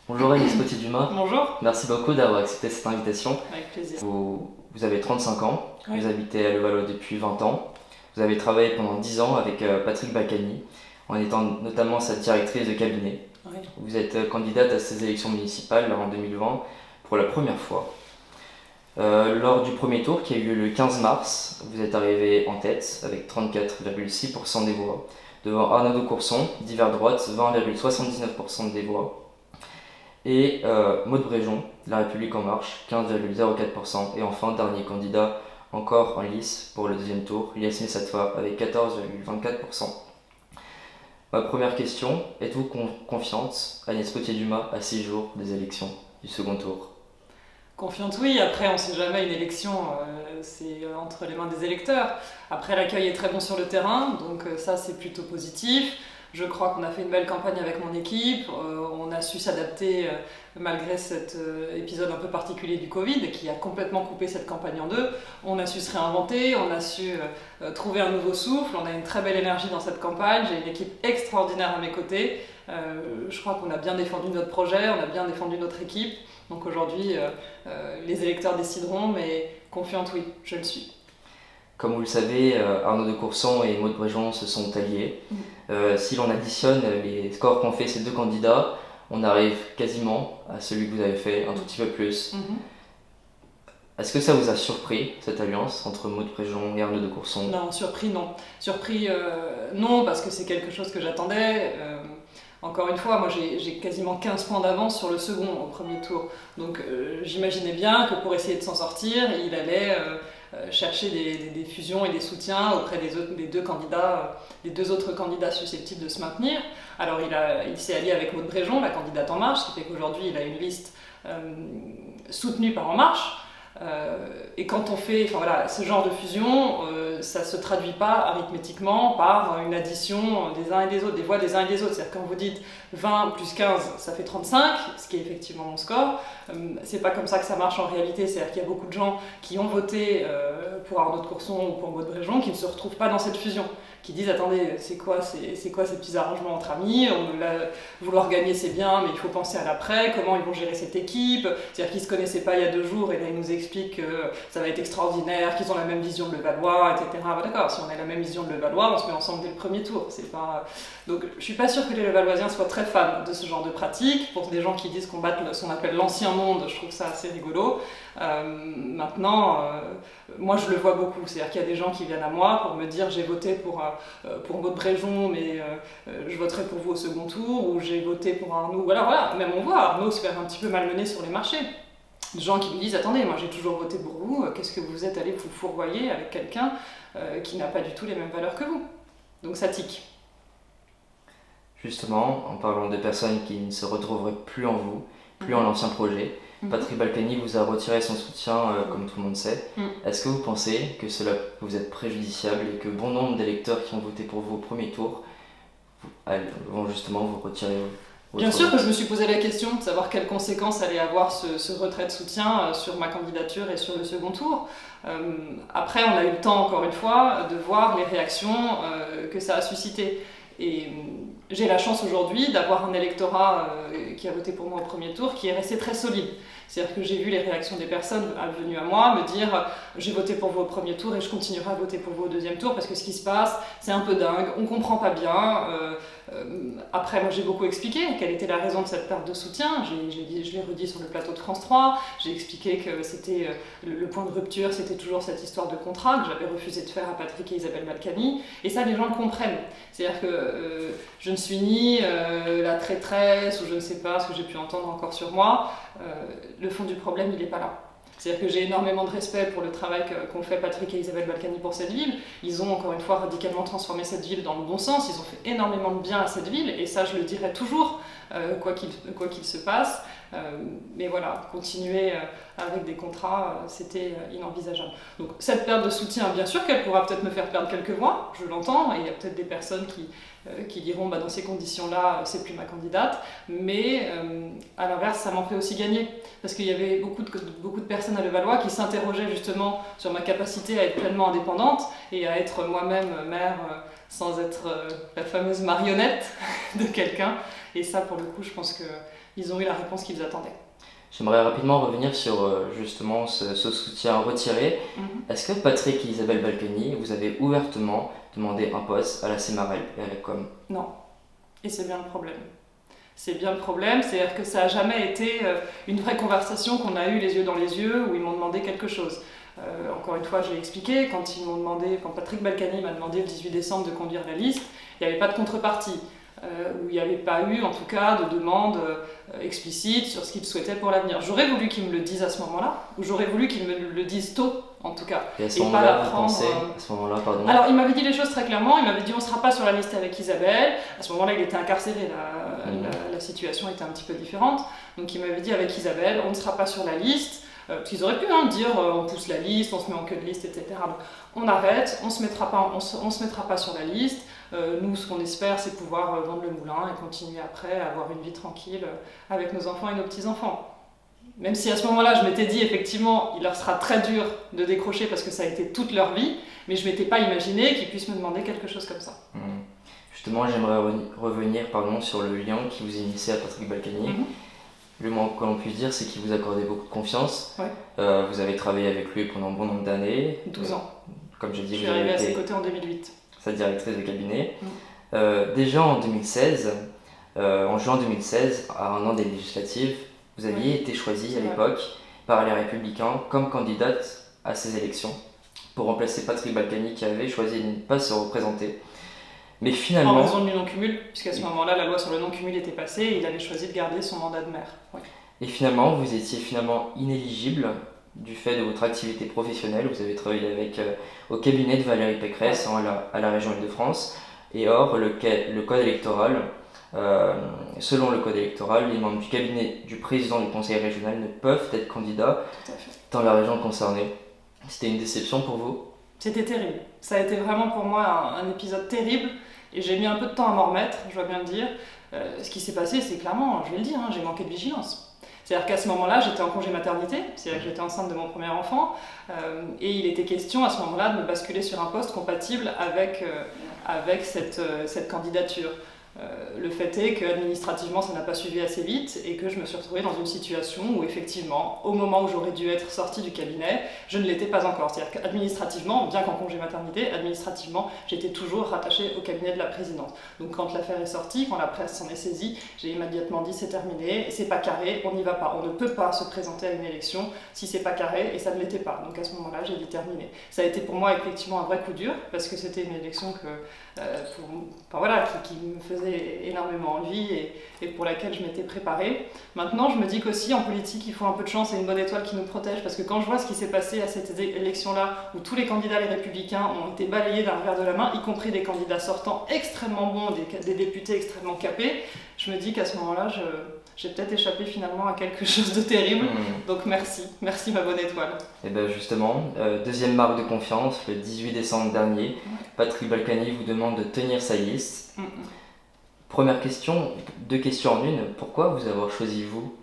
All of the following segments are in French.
Bonjour Agnès Potier-Dumas, Bonjour, merci beaucoup d'avoir accepté cette invitation. avec plaisir. Vous avez 35 ans, Oui. vous habitez à Levallois depuis 20 ans, vous avez travaillé pendant 10 ans avec Patrick Balkany, en étant notamment sa directrice de cabinet. Oui. Vous êtes candidate à ces élections municipales en 2020 pour la première fois. Lors du premier tour qui a eu lieu le 15 mars, vous êtes arrivé en tête avec 34,6% des voix, devant Arnaud de Courson, d'hiver droite, 20,79% des voix. Et Maud Bréjon, La République En Marche, 15,04%. Et enfin, dernier candidat encore en lice pour le deuxième tour, Yasmine Satfa, avec 14,24%. Ma première question, êtes-vous confiante, Agnès Potier-Dumas, à 6 jours des élections du second tour? Confiante, oui. Après, on ne sait jamais, une élection, c'est entre les mains des électeurs. Après, l'accueil est très bon sur le terrain, donc ça, c'est plutôt positif. Je crois qu'on a fait une belle campagne avec mon équipe. On a su s'adapter malgré cet épisode un peu particulier du Covid qui a complètement coupé cette campagne en deux. On a su se réinventer, on a su trouver un nouveau souffle. On a une très belle énergie dans cette campagne. J'ai une équipe extraordinaire à mes côtés. Je crois qu'on a bien défendu notre projet, on a bien défendu notre équipe. Donc aujourd'hui, les électeurs décideront, mais confiante, oui, je le suis. Comme vous le savez, Arnaud de Courson et Maud Bréjon se sont alliés. Si l'on additionne les scores qu'ont fait ces deux candidats, on arrive quasiment à celui que vous avez fait, un tout petit peu plus. Est-ce que ça vous a surpris, cette alliance entre Maud Bréjon et Arnaud de Courson? Non, surpris, non. Surpris, non, parce que c'est quelque chose que j'attendais. Encore une fois, moi j'ai quasiment 15 points d'avance sur le second au premier tour. Donc j'imaginais bien que pour essayer de s'en sortir, il allait chercher des fusions et des soutiens auprès des deux candidats, des deux autres candidats susceptibles de se maintenir. Alors il s'est allié avec Maud Bréjon, la candidate En Marche, ce qui fait qu'aujourd'hui il a une liste soutenue par En Marche. Et quand on fait ce genre de fusion, ça ne se traduit pas arithmétiquement par une addition des uns et des autres, des voix des uns et des autres. C'est-à-dire quand vous dites 20 plus 15, ça fait 35, ce qui est effectivement mon score. C'est pas comme ça que ça marche en réalité. C'est-à-dire qu'il y a beaucoup de gens qui ont voté pour Arnaud de Courson ou pour Maud Bréjon qui ne se retrouvent pas dans cette fusion, qui disent attendez, c'est quoi ces petits arrangements entre amis, vouloir gagner c'est bien, mais il faut penser à l'après, comment ils vont gérer cette équipe. C'est-à-dire qu'ils ne se connaissaient pas il y a 2 jours et là ils nous expliquent que ça va être extraordinaire, qu'ils ont la même vision de Levallois, etc. Bah, d'accord, si on a la même vision de Levallois, on se met ensemble dès le premier tour. C'est pas... Donc je suis pas sûre que les Levalloisiens soient très fans de ce genre de pratique. Pour des gens qui disent qu'on batte ce qu'on appelle l'ancien monde, je trouve ça assez rigolo. Maintenant, moi je le vois beaucoup, c'est-à-dire qu'il y a des gens qui viennent à moi pour me dire j'ai voté pour Maud Bréjon, mais je voterai pour vous au second tour, ou j'ai voté pour Arnaud. Voilà, même on voit Arnaud se faire un petit peu malmener sur les marchés. Des gens qui me disent attendez, moi j'ai toujours voté pour vous, qu'est-ce que vous êtes allé vous fourvoyer avec quelqu'un qui n'a pas du tout les mêmes valeurs que vous. Donc ça tique. Justement, en parlant de personnes qui ne se retrouveraient plus en vous, plus en l'ancien projet, Patrick Balkany vous a retiré son soutien, comme tout le monde sait. Est-ce que vous pensez que cela peut vous être préjudiciable et que bon nombre d'électeurs qui ont voté pour vous au premier tour vont justement vous retirer votre Bien sûr vote? que je me suis posé la question de savoir quelles conséquences allait avoir ce retrait de soutien sur ma candidature et sur le second tour. Après, on a eu le temps, encore une fois, de voir les réactions que ça a suscité. Et j'ai la chance aujourd'hui d'avoir un électorat qui a voté pour moi au premier tour qui est resté très solide. C'est-à-dire que j'ai vu les réactions des personnes venues à moi me dire j'ai voté pour vous au premier tour et je continuerai à voter pour vous au deuxième tour parce que ce qui se passe c'est un peu dingue, on comprend pas bien. Après moi j'ai beaucoup expliqué quelle était la raison de cette perte de soutien, je l'ai redit sur le plateau de France 3, j'ai expliqué que c'était le point de rupture, c'était toujours cette histoire de contrat que j'avais refusé de faire à Patrick et Isabelle Balkany, et ça les gens le comprennent. C'est-à-dire que je ne suis ni la traîtresse ou je ne sais pas ce que j'ai pu entendre encore sur moi. Le fond du problème, il n'est pas là. C'est-à-dire que j'ai énormément de respect pour le travail qu'ont fait Patrick et Isabelle Balkany pour cette ville. Ils ont encore une fois radicalement transformé cette ville dans le bon sens. Ils ont fait énormément de bien à cette ville et ça je le dirai toujours, quoi qu'il se passe. Mais voilà, continuer avec des contrats, c'était inenvisageable. Donc cette perte de soutien, bien sûr qu'elle pourra peut-être me faire perdre quelques voix, je l'entends, et il y a peut-être des personnes qui diront bah, dans ces conditions-là, c'est plus ma candidate, mais à l'inverse, ça m'en fait aussi gagner. Parce qu'il y avait beaucoup de personnes à Levallois qui s'interrogeaient justement sur ma capacité à être pleinement indépendante et à être moi-même maire sans être la fameuse marionnette de quelqu'un. Et ça, pour le coup, je pense qu'il ils ont eu la réponse qu'ils attendaient. J'aimerais rapidement revenir sur justement ce soutien retiré. Est-ce que Patrick et Isabelle Balkany, vous avez ouvertement demandé un poste à la CMAREL et à la com? Non. Et c'est bien le problème. C'est bien le problème, c'est-à-dire que ça n'a jamais été une vraie conversation qu'on a eue les yeux dans les yeux, où ils m'ont demandé quelque chose. Encore une fois, j'ai expliqué, quand Patrick Balkany m'a demandé le 18 décembre de conduire la liste, il n'y avait pas de contrepartie. Où il n'y avait pas eu en tout cas de demande explicite sur ce qu'il souhaitait pour l'avenir. J'aurais voulu qu'il me le dise à ce moment-là, ou j'aurais voulu qu'il me le dise tôt en tout cas. Et à ce moment-là, vous pensez, à ce moment-là, pardon. Alors il m'avait dit les choses très clairement, il m'avait dit on ne sera pas sur la liste avec Isabelle. À ce moment-là il était incarcéré, la situation était un petit peu différente. Donc il m'avait dit avec Isabelle on ne sera pas sur la liste. Parce qu'ils auraient pu dire on pousse la liste, on se met en queue de liste, etc. Donc, on arrête, on ne se mettra pas sur la liste. Nous, ce qu'on espère, c'est pouvoir vendre le moulin et continuer après à avoir une vie tranquille avec nos enfants et nos petits-enfants. Même si à ce moment-là, je m'étais dit, effectivement, il leur sera très dur de décrocher parce que ça a été toute leur vie, mais je ne m'étais pas imaginé qu'ils puissent me demander quelque chose comme ça. Justement, j'aimerais revenir sur le lien qui vous unissait à Patrick Balkany. Le moins que l'on puisse dire, c'est qu'il vous accordait beaucoup de confiance. Ouais. Vous avez travaillé avec lui pendant un bon nombre d'années. 12 ans. Comme j'ai dit, je suis arrivée à ses côtés en 2008. Sa directrice de cabinet. Déjà en 2016, en juin 2016, à un an des législatives, vous aviez été choisie à l'époque par les Républicains comme candidate à ces élections pour remplacer Patrick Balkany qui avait choisi de ne pas se représenter. Mais finalement... En raison du non-cumul, puisqu'à ce moment-là, la loi sur le non-cumul était passée et il avait choisi de garder son mandat de maire. Ouais. Et finalement, vous étiez inéligible du fait de votre activité professionnelle. Vous avez travaillé au cabinet de Valérie Pécresse à la région Île-de-France. Et or, le code électoral, selon le code électoral, les membres du cabinet du président du conseil régional ne peuvent être candidats dans la région concernée. C'était une déception pour vous? C'était terrible. Ça a été vraiment pour moi un épisode terrible et j'ai mis un peu de temps à m'en remettre, je dois bien le dire. Ce qui s'est passé, c'est clairement, je vais le dire, j'ai manqué de vigilance. C'est-à-dire qu'à ce moment-là, j'étais en congé maternité, c'est-à-dire que j'étais enceinte de mon premier enfant, et il était question à ce moment-là de me basculer sur un poste compatible avec cette candidature. Le fait est qu'administrativement ça n'a pas suivi assez vite et que je me suis retrouvée dans une situation où effectivement, au moment où j'aurais dû être sortie du cabinet, je ne l'étais pas encore. C'est-à-dire qu'administrativement, bien qu'en congé maternité, administrativement, j'étais toujours rattachée au cabinet de la présidente. Donc quand l'affaire est sortie, quand la presse s'en est saisie, j'ai immédiatement dit c'est terminé, c'est pas carré, on n'y va pas. On ne peut pas se présenter à une élection si c'est pas carré et ça ne l'était pas. Donc à ce moment-là, j'ai dit terminé. Ça a été pour moi effectivement un vrai coup dur parce que c'était une élection qui me faisait énormément envie et pour laquelle je m'étais préparée. Maintenant, je me dis qu'aussi en politique, il faut un peu de chance et une bonne étoile qui nous protège parce que quand je vois ce qui s'est passé à cette élection-là, où tous les candidats les républicains ont été balayés d'un revers de la main, y compris des candidats sortants extrêmement bons, des députés extrêmement capés, je me dis qu'à ce moment-là, j'ai peut-être échappé finalement à quelque chose de terrible. Donc merci ma bonne étoile. Et bien justement, deuxième marque de confiance, le 18 décembre dernier, Patrick Balkany vous demande de tenir sa liste. Première question, 2 questions en une, pourquoi vous avoir choisi vous?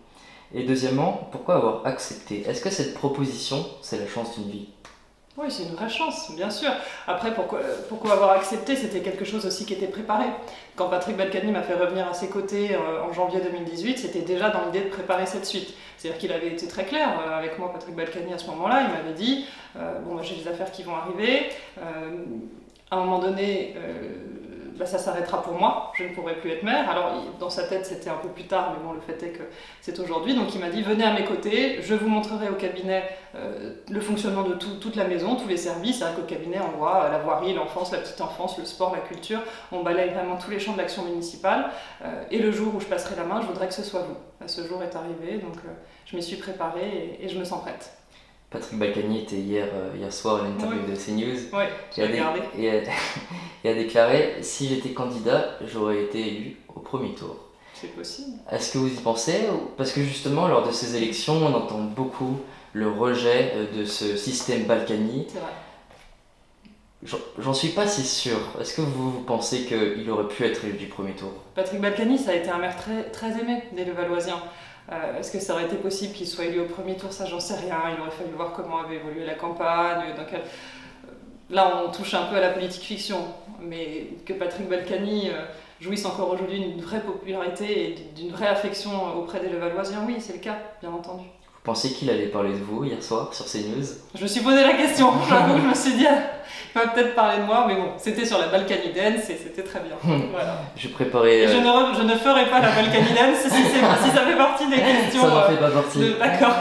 Et deuxièmement, pourquoi avoir accepté? Est-ce que cette proposition, c'est la chance d'une vie? Oui, c'est une vraie chance, bien sûr. Après, pourquoi avoir accepté? C'était quelque chose aussi qui était préparé. Quand Patrick Balkany m'a fait revenir à ses côtés en janvier 2018, c'était déjà dans l'idée de préparer cette suite. C'est-à-dire qu'il avait été très clair avec moi, Patrick Balkany, à ce moment-là. Il m'avait dit j'ai des affaires qui vont arriver. À un moment donné, ça s'arrêtera pour moi, je ne pourrai plus être maire. Alors dans sa tête c'était un peu plus tard, mais bon, le fait est que c'est aujourd'hui. Donc il m'a dit venez à mes côtés, je vous montrerai au cabinet le fonctionnement de toute la maison, tous les services. C'est vrai qu'au cabinet on voit la voirie, l'enfance, la petite enfance, le sport, la culture, on balaye vraiment tous les champs de l'action municipale. Et le jour où je passerai la main, je voudrais que ce soit vous. Ce jour est arrivé, donc je m'y suis préparée et je me sens prête. Patrick Balkany était hier soir à l'interview de CNews. Oui, j'ai regardé. Et a déclaré « Si j'étais candidat, j'aurais été élu au premier tour ». C'est possible. Est-ce que vous y pensez? Parce que justement, lors de ces élections, on entend beaucoup le rejet de ce système Balkany. C'est vrai. J'en suis pas si sûr. Est-ce que vous pensez qu'il aurait pu être élu du premier tour? Patrick Balkany, ça a été un maire très, très aimé des Levalloisiens. Est-ce que ça aurait été possible qu'il soit élu au premier tour? Ça, j'en sais rien. Il aurait fallu voir comment avait évolué la campagne. Là, on touche un peu à la politique fiction. Mais que Patrick Balkany, jouissent encore aujourd'hui d'une vraie popularité et d'une vraie affection auprès des Levalloisiens. Oui, c'est le cas, bien entendu. Vous pensez qu'il allait parler de vous hier soir sur CNews? Je me suis posé la question, j'avoue, je me suis dit, il va peut-être parler de moi, mais bon, c'était sur la Balkany Dance et c'était très bien. Voilà. Je préparais... Et je ne ferai pas la Balkany Dance si ça fait partie des questions. Ça n'en fait pas partie. D'accord.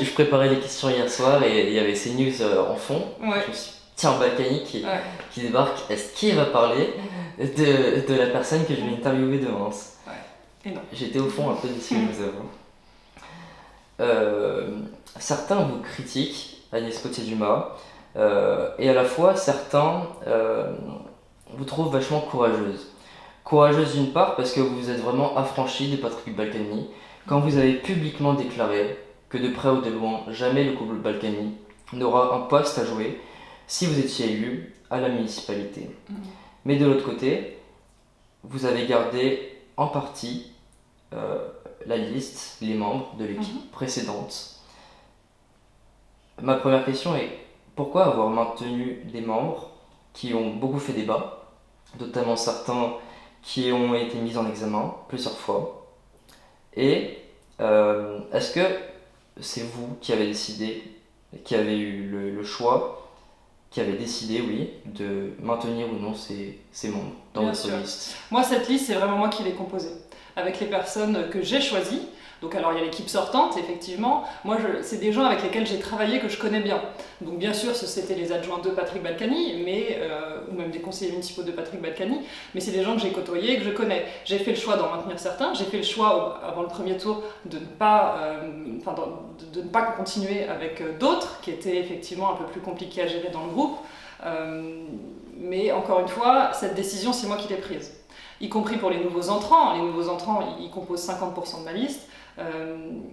Je préparais les questions hier soir et il y avait CNews en fond. Ouais. Je me suis dit, tiens, Balkany qui débarque, est-ce qu'il va parler de la personne que je vais interviewer demain? Et non. J'étais au fond un peu déçu, je vous avoue. Certains vous critiquent, Agnès Potier-Dumas, et à la fois certains vous trouvent vachement courageuse. Courageuse d'une part parce que vous vous êtes vraiment affranchie de Patrick Balkany quand vous avez publiquement déclaré que de près ou de loin, jamais le couple Balkany n'aura un poste à jouer si vous étiez élu à la municipalité. Mais de l'autre côté, vous avez gardé en partie la liste, les membres de l'équipe précédente. Ma première question est pourquoi avoir maintenu des membres qui ont beaucoup fait débat, notamment certains qui ont été mis en examen plusieurs fois, et est-ce que c'est vous qui avez décidé, qui avez eu le choix, qui avez décidé, oui, de maintenir ou non ces membres dans votre liste? Moi, cette liste, c'est vraiment moi qui l'ai composée, avec les personnes que j'ai choisies. Donc alors il y a l'équipe sortante, effectivement. Moi, c'est des gens avec lesquels j'ai travaillé, que je connais bien. Donc bien sûr, c'était les adjoints de Patrick Balkany, ou même des conseillers municipaux de Patrick Balkany, mais c'est des gens que j'ai côtoyés, que je connais. J'ai fait le choix d'en maintenir certains. J'ai fait le choix, avant le premier tour, de ne pas continuer avec d'autres, qui étaient effectivement un peu plus compliqués à gérer dans le groupe. Mais encore une fois, cette décision, c'est moi qui l'ai prise. Y compris pour les nouveaux entrants. Les nouveaux entrants, ils composent 50% de ma liste.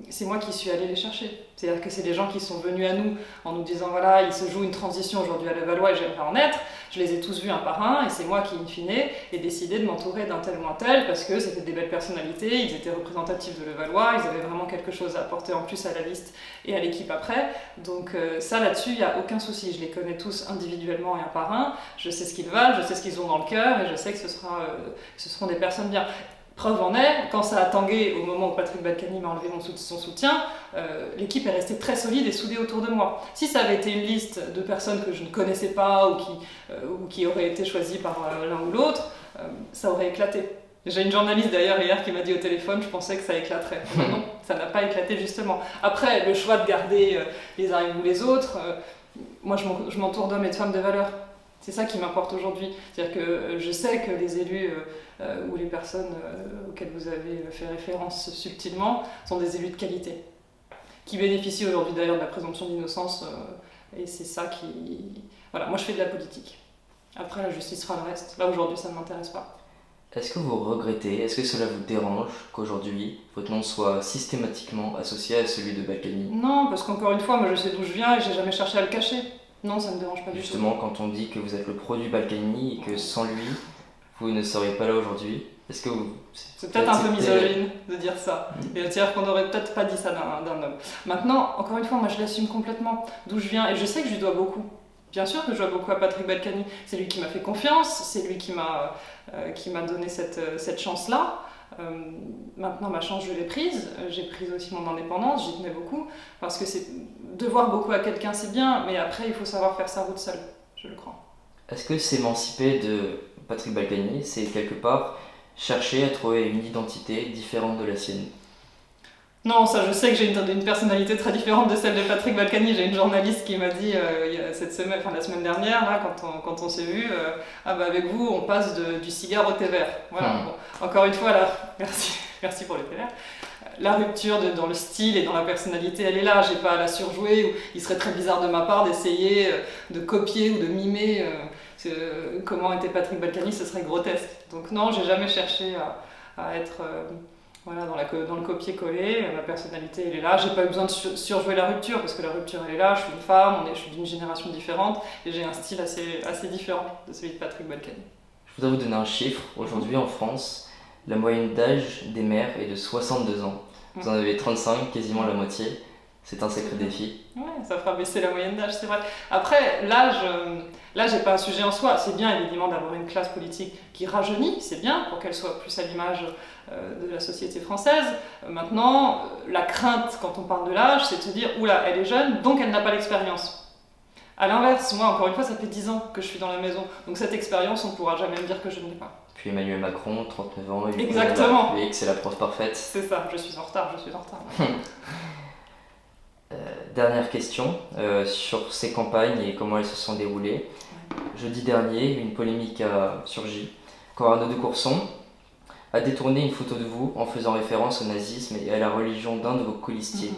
C'est moi qui suis allée les chercher. C'est-à-dire que c'est des gens qui sont venus à nous en nous disant voilà, il se joue une transition aujourd'hui à Levallois et j'aimerais en être. Je les ai tous vus un par un et c'est moi qui, in fine, ai décidé de m'entourer d'un tel ou un tel parce que c'était des belles personnalités, ils étaient représentatifs de Levallois, ils avaient vraiment quelque chose à apporter en plus à la liste et à l'équipe après. Donc ça, là-dessus, il n'y a aucun souci. Je les connais tous individuellement et un par un. Je sais ce qu'ils valent, je sais ce qu'ils ont dans le cœur et je sais que ce seront des personnes bien. Preuve en est, quand ça a tangué au moment où Patrick Balkany m'a enlevé son soutien, l'équipe est restée très solide et soudée autour de moi. Si ça avait été une liste de personnes que je ne connaissais pas ou qui auraient été choisies par l'un ou l'autre, ça aurait éclaté. J'ai une journaliste d'ailleurs hier qui m'a dit au téléphone, je pensais que ça éclaterait. Non, ça n'a pas éclaté justement. Après, le choix de garder les uns ou les autres, moi je m'entoure d'hommes et de femmes de valeur. C'est ça qui m'importe aujourd'hui. C'est-à-dire que je sais que les élus ou les personnes auxquelles vous avez fait référence subtilement sont des élus de qualité, qui bénéficient aujourd'hui d'ailleurs de la présomption d'innocence. Et c'est ça qui... Voilà, moi je fais de la politique. Après, la justice fera le reste. Là, aujourd'hui, ça ne m'intéresse pas. Est-ce que vous regrettez, est-ce que cela vous dérange qu'aujourd'hui votre nom soit systématiquement associé à celui de Balkany? Non, parce qu'encore une fois, moi je sais d'où je viens et j'ai jamais cherché à le cacher. Non, ça ne me dérange pas du tout. Justement, quand on dit que vous êtes le produit Balkany et que sans lui, vous ne seriez pas là aujourd'hui, est-ce que vous... C'est peut-être un peu misogyne de dire ça. Et c'est-à-dire qu'on n'aurait peut-être pas dit ça d'un homme. Maintenant, encore une fois, moi je l'assume complètement d'où je viens et je sais que je lui dois beaucoup. Bien sûr que je dois beaucoup à Patrick Balkany. C'est lui qui m'a fait confiance, c'est lui qui m'a donné cette chance-là. Maintenant, ma chance, je l'ai prise. J'ai pris aussi mon indépendance, j'y tenais beaucoup. Parce que devoir beaucoup à quelqu'un, c'est bien, mais après, il faut savoir faire sa route seul, je le crois. Est-ce que s'émanciper de Patrick Balkany, c'est quelque part chercher à trouver une identité différente de la sienne? Non, ça, je sais que j'ai une personnalité très différente de celle de Patrick Balkany. J'ai une journaliste qui m'a dit la semaine dernière, là, quand on s'est vu, avec vous, on passe du cigare au thé vert. Voilà. Bon, encore une fois, là, merci pour le thé vert. La rupture dans le style et dans la personnalité, elle est là. J'ai pas à la surjouer. Il serait très bizarre de ma part d'essayer de copier ou de mimer comment était Patrick Balkany. Ce serait grotesque. Donc non, j'ai jamais cherché à être dans le copier-coller. Ma personnalité, elle est là. J'ai pas eu besoin de surjouer la rupture parce que la rupture, elle est là. Je suis une femme, je suis d'une génération différente et j'ai un style assez différent de celui de Patrick Balkany. Je voudrais vous donner un chiffre. Aujourd'hui, en France, la moyenne d'âge des maires est de 62 ans. Vous en avez 35, quasiment la moitié. C'est un sacré défi. Ouais, ça fera baisser la moyenne d'âge, c'est vrai. Après, là, j'ai pas un sujet en soi. C'est bien évidemment d'avoir une classe politique qui rajeunit, c'est bien pour qu'elle soit plus à l'image de la société française. Maintenant, la crainte quand on parle de l'âge, c'est de se dire oula, elle est jeune, donc elle n'a pas l'expérience. À l'inverse, moi, encore une fois, ça fait 10 ans que je suis dans la maison, donc cette expérience, on ne pourra jamais me dire que je ne l'ai pas. Puis Emmanuel Macron, 39 ans, il Exactement. que c'est la preuve parfaite. C'est ça, je suis en retard. Dernière question sur ces campagnes et comment elles se sont déroulées. Jeudi dernier, une polémique a surgi quand Arnaud de Courson a détourné une photo de vous en faisant référence au nazisme et à la religion d'un de vos colistiers.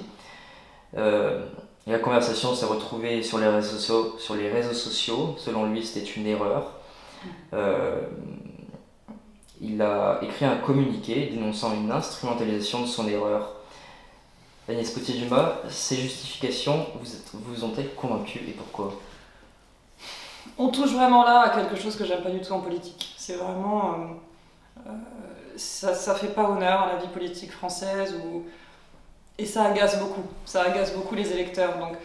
Et la conversation s'est retrouvée sur les réseaux sociaux. Selon lui, c'était une erreur. Il a écrit un communiqué dénonçant une instrumentalisation de son erreur. Agnès Potier-Dumas, ces justifications vous ont-elles convaincu et pourquoi ? On touche vraiment là à quelque chose que j'aime pas du tout en politique. C'est vraiment... ça fait pas honneur à la vie politique française et ça agace beaucoup. Ça agace beaucoup les électeurs. Donc,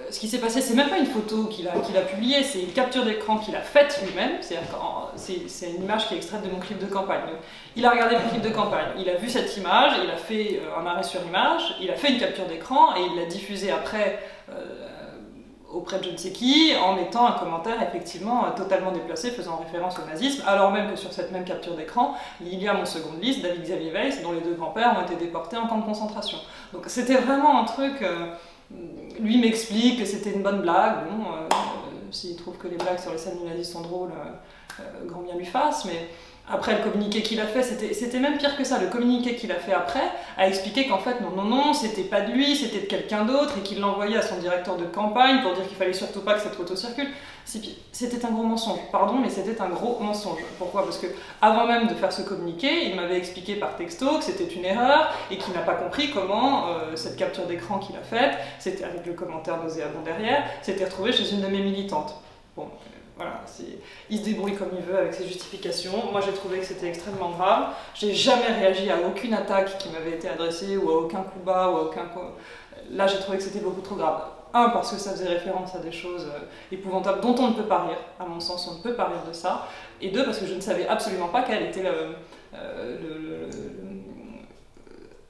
ce qui s'est passé, c'est même pas une photo qu'il a publiée, c'est une capture d'écran qu'il a faite lui-même. C'est une image qui est extraite de mon clip de campagne. Donc, il a regardé mon clip de campagne, il a vu cette image, il a fait un arrêt sur image, il a fait une capture d'écran et il l'a diffusée après auprès de je ne sais qui, en mettant un commentaire effectivement totalement déplacé faisant référence au nazisme, alors même que sur cette même capture d'écran, il y a mon second liste, David Xavier Weiss, dont les deux grands-pères ont été déportés en camp de concentration. Donc c'était vraiment un truc... lui m'explique que c'était une bonne blague. Bon, s'il trouve que les blagues sur les scènes du nazisme sont drôles, grand bien lui fasse, mais après le communiqué qu'il a fait, c'était même pire que ça. Le communiqué qu'il a fait après a expliqué qu'en fait non, c'était pas de lui, c'était de quelqu'un d'autre et qu'il l'envoyait à son directeur de campagne pour dire qu'il fallait surtout pas que cette photo circule. C'était un gros mensonge, pardon, mais c'était un gros mensonge. Pourquoi ? Parce que avant même de faire ce communiqué, il m'avait expliqué par texto que c'était une erreur et qu'il n'a pas compris comment cette capture d'écran qu'il a faite, c'était avec le commentaire nauséabond derrière, s'était retrouvée chez une de mes militantes. Bon, voilà, il se débrouille comme il veut avec ses justifications. Moi, j'ai trouvé que c'était extrêmement grave. J'ai jamais réagi à aucune attaque qui m'avait été adressée ou à aucun coup bas ou à aucun... Là, j'ai trouvé que c'était beaucoup trop grave. Un, parce que ça faisait référence à des choses épouvantables dont on ne peut pas rire. À mon sens, on ne peut pas rire de ça. Et deux, parce que je ne savais absolument pas quel était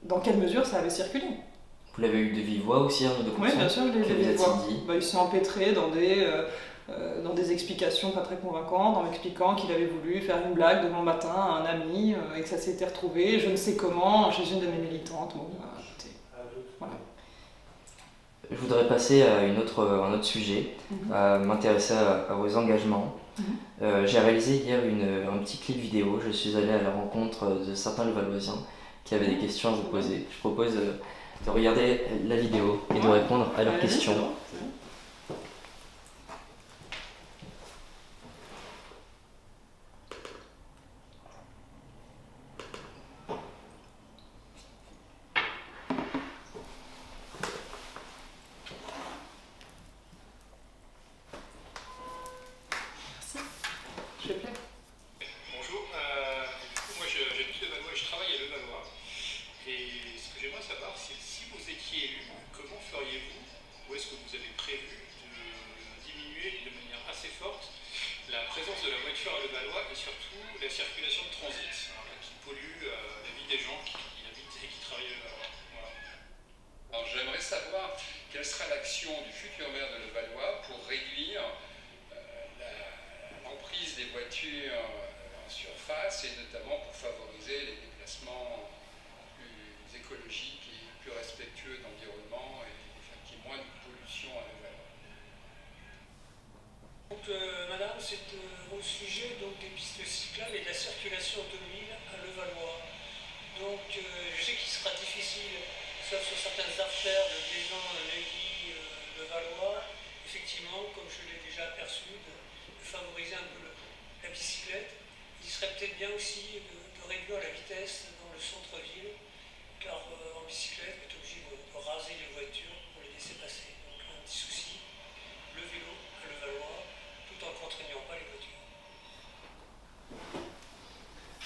dans quelle mesure ça avait circulé. Vous l'avez eu de vive voix aussi, Arnaud de Courson ? Oui, bien sûr, je l'ai eu de vive voix. Ils sont empêtrés dans des explications pas très convaincantes, en m'expliquant qu'il avait voulu faire une blague demain matin à un ami et que ça s'était retrouvé, je ne sais comment, chez une de mes militantes. Bon, écoutez, voilà. Je voudrais passer à un autre sujet, à m'intéresser à vos engagements. J'ai réalisé hier un petit clip vidéo. Je suis allé à la rencontre de certains Levalloisiens qui avaient des questions à vous poser. Je propose de regarder la vidéo et de répondre à leurs questions. C'est bon. Bonjour, moi j'habite Levallois et je travaille à Levallois. Et ce que j'aimerais savoir, c'est si vous étiez élu, comment feriez-vous, ou est-ce que vous avez prévu de diminuer de manière assez forte la présence de la voiture à Levallois et surtout la circulation de transit qui pollue la vie des gens qui habitent et qui travaillent à Levallois. Voilà. Alors j'aimerais savoir quelle sera l'action du futur maire de Levallois pour réduire l'emprise des voitures en surface et notamment pour favoriser les déplacements plus écologiques et plus respectueux de l'environnement et qu'il y ait moins de pollution à Levallois. Donc, madame, c'est au sujet donc, des pistes cyclables et de la circulation automobile à Levallois. Donc je sais qu'il sera difficile, sauf sur certaines artères de Bézan, Neuilly, Levallois, effectivement, comme je l'ai déjà aperçu, de favoriser un peu la bicyclette. Il serait peut-être bien aussi de réduire la vitesse dans le centre-ville, car en bicyclette, on est obligé de raser les voitures pour les laisser passer. Donc un petit souci, le vélo à Levallois, tout en ne contraignant pas les voitures.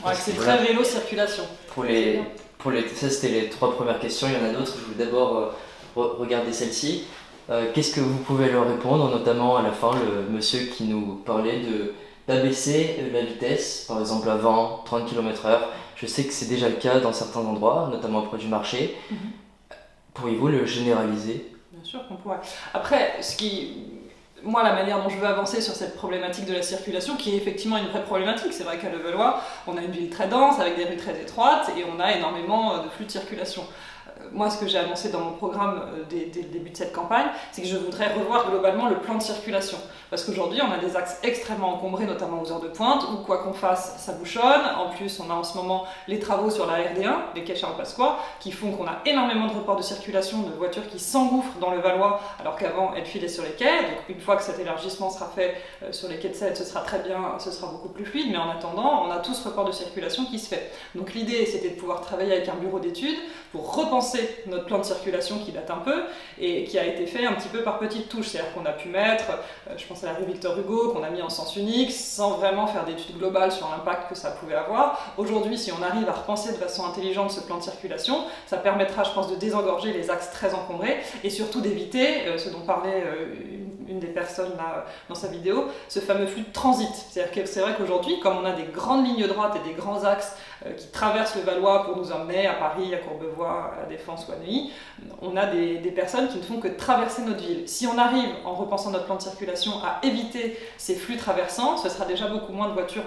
Ouais, c'est très vélo circulation. Ça, c'était les 3 premières questions. Il y en a d'autres. Je voulais d'abord regarder celle-ci. Qu'est-ce que vous pouvez leur répondre, notamment à la fin, le monsieur qui nous parlait d'abaisser la vitesse, par exemple à 20, 30 km/h. Je sais que c'est déjà le cas dans certains endroits, notamment près du marché. Pourriez-vous le généraliser? Bien sûr qu'on pourrait. Après, moi, la manière dont je veux avancer sur cette problématique de la circulation, qui est effectivement une vraie problématique, c'est vrai qu'à Levallois, on a une ville très dense, avec des rues très étroites, et on a énormément de flux de circulation. Moi, ce que j'ai annoncé dans mon programme dès le début de cette campagne, c'est que je voudrais revoir globalement le plan de circulation. Parce qu'aujourd'hui, on a des axes extrêmement encombrés, notamment aux heures de pointe, où quoi qu'on fasse, ça bouchonne. En plus, on a en ce moment les travaux sur la RD1, les quais Charles-Pasqua, qui font qu'on a énormément de reports de circulation de voitures qui s'engouffrent dans le Valois, alors qu'avant, elles filaient sur les quais. Donc, une fois que cet élargissement sera fait sur les quais de Sète, ce sera très bien, ce sera beaucoup plus fluide. Mais en attendant, on a tout ce report de circulation qui se fait. Donc, l'idée, c'était de pouvoir travailler avec un bureau d'études pour repenser notre plan de circulation qui date un peu et qui a été fait un petit peu par petites touches. C'est-à-dire qu'on a pu mettre, je pense à la rue Victor Hugo, qu'on a mis en sens unique, sans vraiment faire d'études globales sur l'impact que ça pouvait avoir. Aujourd'hui, si on arrive à repenser de façon intelligente ce plan de circulation, ça permettra, je pense, de désengorger les axes très encombrés et surtout d'éviter, ce dont parlait une des personnes là, dans sa vidéo, ce fameux flux de transit. C'est-à-dire que c'est vrai qu'aujourd'hui, comme on a des grandes lignes droites et des grands axes qui traversent le Valois pour nous emmener à Paris, à Courbevoie, à La Défense ou à Neuilly, on a des personnes qui ne font que traverser notre ville. Si on arrive, en repensant notre plan de circulation, à éviter ces flux traversants, ce sera déjà beaucoup moins de voitures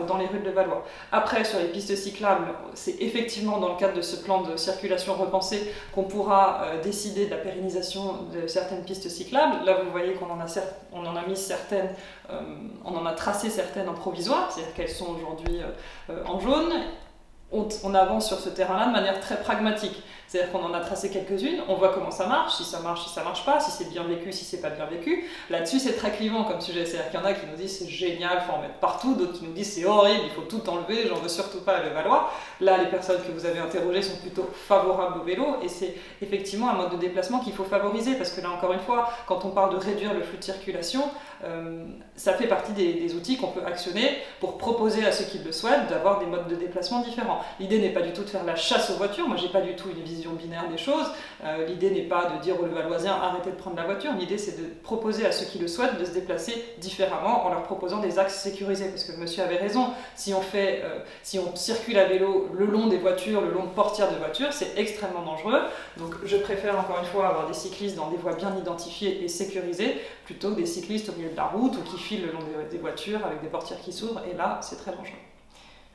dans les rues de Levallois. Après, sur les pistes cyclables, c'est effectivement dans le cadre de ce plan de circulation repensé qu'on pourra décider de la pérennisation de certaines pistes cyclables. Là, vous voyez qu'on en a mis certaines, on en a tracé certaines en provisoire, c'est-à-dire qu'elles sont aujourd'hui en jaune. On avance sur ce terrain-là de manière très pragmatique. C'est-à-dire qu'on en a tracé quelques-unes, on voit comment ça marche, si ça marche pas, si c'est bien vécu, si c'est pas bien vécu. Là-dessus, c'est très clivant comme sujet. C'est-à-dire qu'il y en a qui nous disent c'est génial, il faut en mettre partout, d'autres qui nous disent c'est horrible, il faut tout enlever, j'en veux surtout pas à Levallois. Là, les personnes que vous avez interrogées sont plutôt favorables au vélo et c'est effectivement un mode de déplacement qu'il faut favoriser parce que là, encore une fois, quand on parle de réduire le flux de circulation, ça fait partie des outils qu'on peut actionner pour proposer à ceux qui le souhaitent d'avoir des modes de déplacement différents. L'idée n'est pas du tout de faire la chasse aux voitures, moi j'ai pas du tout une vision binaire des choses. L'idée n'est pas de dire aux Levalloisiens arrêtez de prendre la voiture, l'idée c'est de proposer à ceux qui le souhaitent de se déplacer différemment en leur proposant des axes sécurisés, parce que le monsieur avait raison, si on circule à vélo le long des voitures, le long de portières de voitures, c'est extrêmement dangereux. Donc je préfère encore une fois avoir des cyclistes dans des voies bien identifiées et sécurisées, plutôt que des cyclistes au milieu de la route ou qui filent le long des voitures avec des portières qui s'ouvrent, et là c'est très dangereux.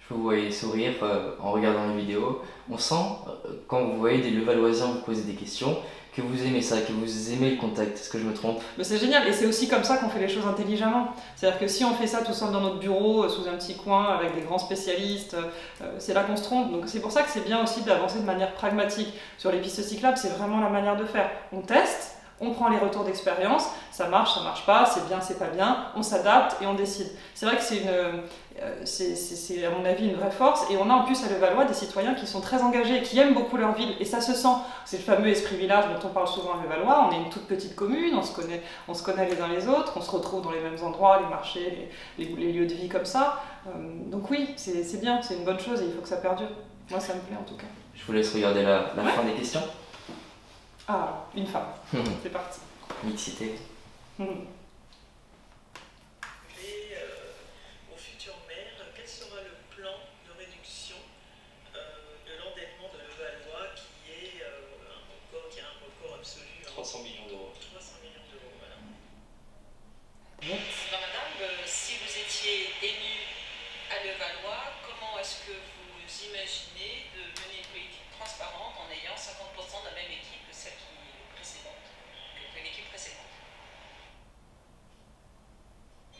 Je vous voyais sourire en regardant les vidéos. On sent, quand vous voyez des Levalloisiens vous poser des questions, que vous aimez ça, que vous aimez le contact. Est-ce que je me trompe? Mais c'est génial, et c'est aussi comme ça qu'on fait les choses intelligemment. C'est-à-dire que si on fait ça tout seul dans notre bureau, sous un petit coin, avec des grands spécialistes, c'est là qu'on se trompe. Donc c'est pour ça que c'est bien aussi d'avancer de manière pragmatique. Sur les pistes cyclables, c'est vraiment la manière de faire. On teste, on prend les retours d'expérience, ça marche pas, c'est bien, c'est pas bien, on s'adapte et on décide. C'est vrai que c'est à mon avis une vraie force, et on a en plus à Levallois des citoyens qui sont très engagés, qui aiment beaucoup leur ville, et ça se sent. C'est le fameux esprit village dont on parle souvent à Levallois. On est une toute petite commune, on se connaît les uns les autres, on se retrouve dans les mêmes endroits, les marchés, les lieux de vie comme ça. Donc oui, c'est bien, c'est une bonne chose et il faut que ça perdure. Moi ça me plaît en tout cas. Je vous laisse regarder la fin des questions. Ah, une femme. C'est parti. Mixité. Au futur maire, quel sera le plan de réduction de l'endettement de Levallois qui a un record absolu 300 millions d'euros. 300 millions d'euros, voilà. Madame, si vous étiez élue à Levallois, comment est-ce que vous imaginez de mener une politique transparente en ayant 50% de la même équipe que l'équipe précédente?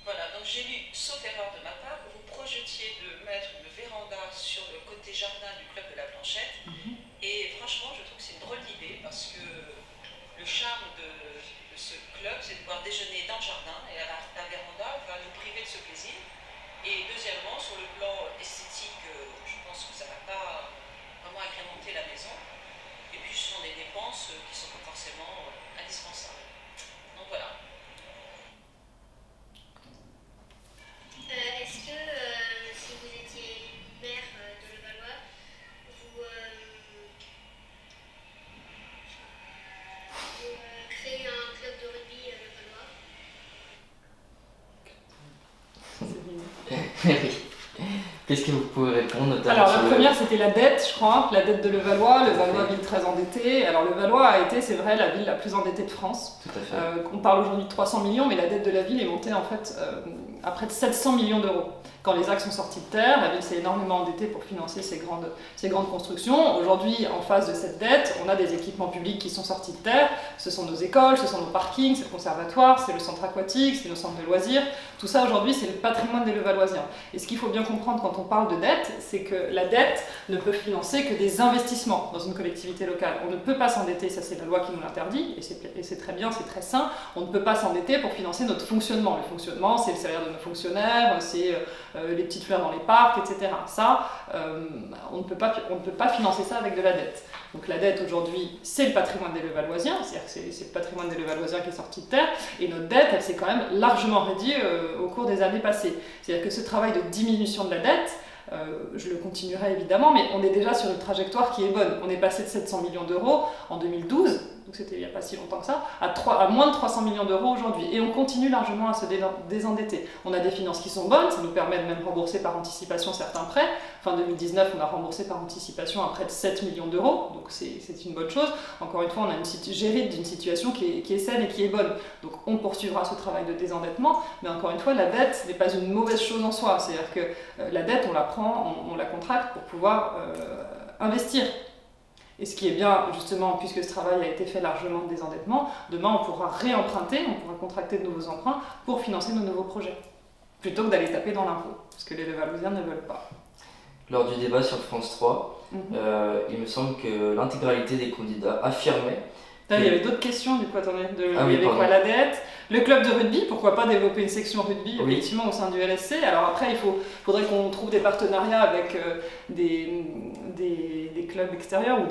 Voilà, donc j'ai lu, sauf erreur de ma part, que vous projetiez de mettre une véranda sur le côté jardin du club de la Planchette. Et franchement, je trouve que c'est une drôle d'idée parce que le charme de ce club, c'est de pouvoir déjeuner dans le jardin et la véranda va nous priver de ce plaisir. Et deuxièmement, sur le plan esthétique, je pense que ça ne va pas vraiment agrémenter la maison. Et puis ce sont des dépenses qui sont pas forcément indispensables. Donc voilà. Est-ce que si vous étiez maire de Levallois, vous Oui. Qu'est-ce que vous pouvez répondre notamment Alors, sur la première, c'était la dette, je crois, la dette de Levallois, Levallois, ville très endettée. Alors, Levallois a été, c'est vrai, la ville la plus endettée de France. Tout à fait. On parle aujourd'hui de 300 millions, mais la dette de la ville est montée en fait à près de 700 millions d'euros. Quand les axes sont sortis de terre, la ville s'est énormément endettée pour financer ces grandes constructions. Aujourd'hui, en face de cette dette, on a des équipements publics qui sont sortis de terre. Ce sont nos écoles, ce sont nos parkings, c'est le conservatoire, c'est le centre aquatique, c'est nos centres de loisirs. Tout ça, aujourd'hui, c'est le patrimoine des Levalloisiens. Et ce qu'il faut bien comprendre quand on parle de dette, c'est que la dette ne peut financer que des investissements dans une collectivité locale. On ne peut pas s'endetter, ça c'est la loi qui nous l'interdit, et c'est très bien, c'est très sain. On ne peut pas s'endetter pour financer notre fonctionnement. Le fonctionnement, c'est le salaire de nos fonctionnaires, c'est les petites fleurs dans les parcs, etc. Ça, on ne peut pas financer ça avec de la dette. Donc la dette aujourd'hui, c'est le patrimoine des Levalloisiens, c'est-à-dire que c'est le patrimoine des Levalloisiens qui est sorti de terre, et notre dette, elle s'est quand même largement réduite au cours des années passées. C'est-à-dire que ce travail de diminution de la dette, je le continuerai évidemment, mais on est déjà sur une trajectoire qui est bonne. On est passé de 700 millions d'euros en 2012, donc c'était il n'y a pas si longtemps que ça, à moins de 300 millions d'euros aujourd'hui. Et on continue largement à se désendetter. On a des finances qui sont bonnes, ça nous permet de même rembourser par anticipation certains prêts. Fin 2019, on a remboursé par anticipation à près de 7 millions d'euros, donc c'est une bonne chose. Encore une fois, on a géré d'une situation qui est saine et qui est bonne. Donc on poursuivra ce travail de désendettement, mais encore une fois, la dette n'est pas une mauvaise chose en soi. C'est-à-dire que la dette, on la prend, on la contracte pour pouvoir investir. Et ce qui est bien, justement, puisque ce travail a été fait largement de désendettement, demain on pourra réemprunter, on pourra contracter de nouveaux emprunts pour financer nos nouveaux projets, plutôt que d'aller taper dans l'impôt, ce que les Levalloisiens ne veulent pas. Lors du débat sur France 3, il me semble que l'intégralité des candidats affirmait. Là, il y avait d'autres questions, du coup, attendez, il y avait pardon. quoi, la dette, le club de rugby, pourquoi pas développer une section rugby, Oui. effectivement, au sein du LSC. Alors après, il faudrait qu'on trouve des partenariats avec des clubs extérieurs ou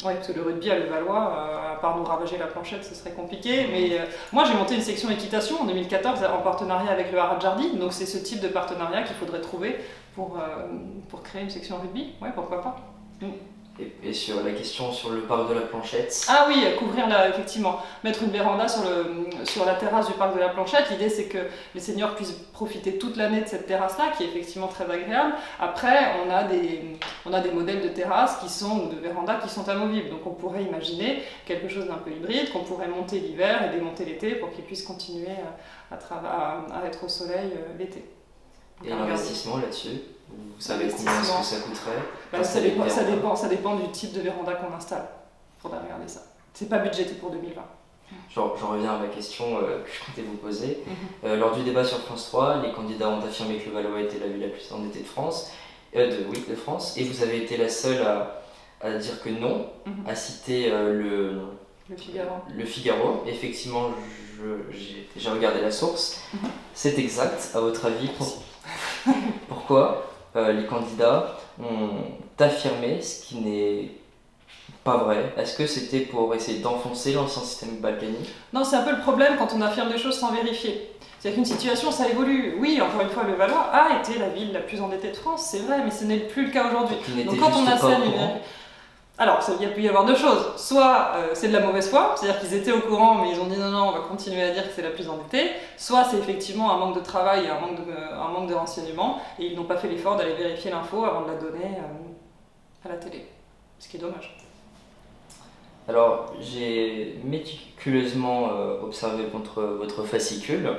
ouais, parce que le rugby à Levallois, à part nous ravager la planchette, ce serait compliqué. Mais moi, j'ai monté une section équitation en 2014 en partenariat avec le Haras Jardy. Donc c'est ce type de partenariat qu'il faudrait trouver pour créer une section rugby. Ouais, pourquoi pas. Et sur la question sur le parc de la Planchette. Ah oui, couvrir effectivement, mettre une véranda sur la terrasse du parc de la Planchette. L'idée c'est que les seniors puissent profiter toute l'année de cette terrasse-là, qui est effectivement très agréable. Après, on a des modèles de terrasses ou de vérandas qui sont amovibles. Donc on pourrait imaginer quelque chose d'un peu hybride, qu'on pourrait monter l'hiver et démonter l'été pour qu'ils puissent continuer à être au soleil l'été. Et l'investissement là-dessus, vous savez combien est-ce que ça coûterait? Ça dépend du type de véranda qu'on installe. Il faudra regarder ça. C'est pas budgété pour 2020. J'en reviens à ma question que je comptais vous poser. Lors du débat sur France 3, les candidats ont affirmé que Levallois était la ville la plus endettée de France, de France, et vous avez été la seule à dire que non, à citer le Figaro. Effectivement, j'ai regardé la source. C'est exact, à votre avis. Pourquoi les candidats ont affirmé ce qui n'est pas vrai? Est-ce que c'était pour essayer d'enfoncer l'ancien système balkanique? Non, c'est un peu le problème quand on affirme des choses sans vérifier. C'est-à-dire qu'une situation, ça évolue. Oui, encore une fois, Levallois a été la ville la plus endettée de France, c'est vrai, mais ce n'est plus le cas aujourd'hui. Donc quand on a alors, il peut y avoir deux choses. Soit c'est de la mauvaise foi, c'est-à-dire qu'ils étaient au courant, mais ils ont dit non, on va continuer à dire que c'est la plus endettée. Soit c'est effectivement un manque de travail et un manque de renseignement, et ils n'ont pas fait l'effort d'aller vérifier l'info avant de la donner à la télé. Ce qui est dommage. Alors, j'ai méticuleusement observé votre fascicule,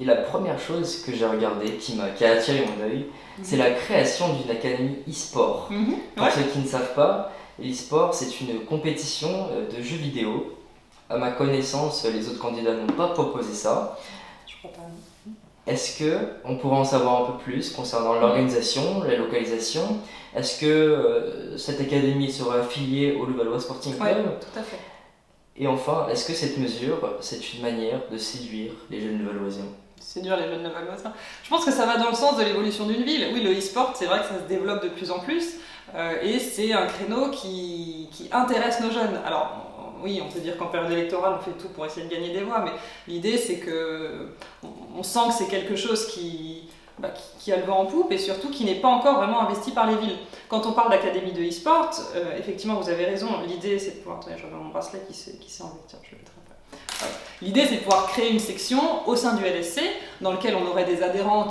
et la première chose que j'ai regardée, qui a attiré mon œil, c'est la création d'une académie e-sport. Pour ceux qui ne savent pas, l'e-sport, c'est une compétition de jeux vidéo. À ma connaissance, les autres candidats n'ont pas proposé ça. Je crois pas. Est-ce qu'on pourrait en savoir un peu plus concernant l'organisation, la localisation? Est-ce que cette académie sera affiliée au Levallois Sporting Club? Oui, tout à fait. Et enfin, est-ce que cette mesure, c'est une manière de séduire les jeunes Levalloisiens? Séduire les jeunes Levalloisiens. Je pense que ça va dans le sens de l'évolution d'une ville. Oui, le e-sport, c'est vrai que ça se développe de plus en plus. Et c'est un créneau qui intéresse nos jeunes. Alors, oui, on peut dire qu'en période électorale, on fait tout pour essayer de gagner des voix, mais l'idée, c'est qu'on sent que c'est quelque chose qui a le vent en poupe et surtout qui n'est pas encore vraiment investi par les villes. Quand on parle d'académie de e-sport, effectivement, vous avez raison, l'idée, c'est de pouvoir... Attendez, je regarde mon bracelet qui s'est enlevé, tiens, je le mettrai après. Ouais. L'idée, c'est de pouvoir créer une section au sein du LSC dans lequel on aurait des adhérents